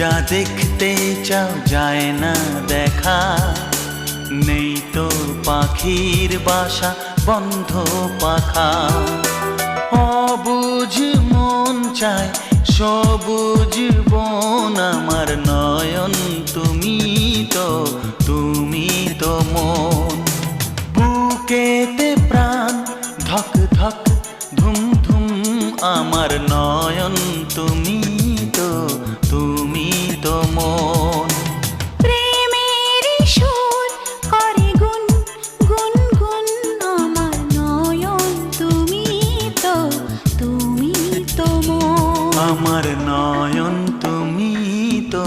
যা দেখতে চাও যায় না দেখা, নেই তো পাখির বাসা বন্ধ পাখা। অবুঝ মন চায় সবুজ বন, আমার নয়ন তুমি তো মন। বুকেতে প্রাণ ধক ধক ধুম ধুম, আমার নয়ন তুমি তো মন। প্রেমের সুর করে গুন গুন গুন, আমার নয়ন তুমি তো মন। আমার নয়ন তুমি তো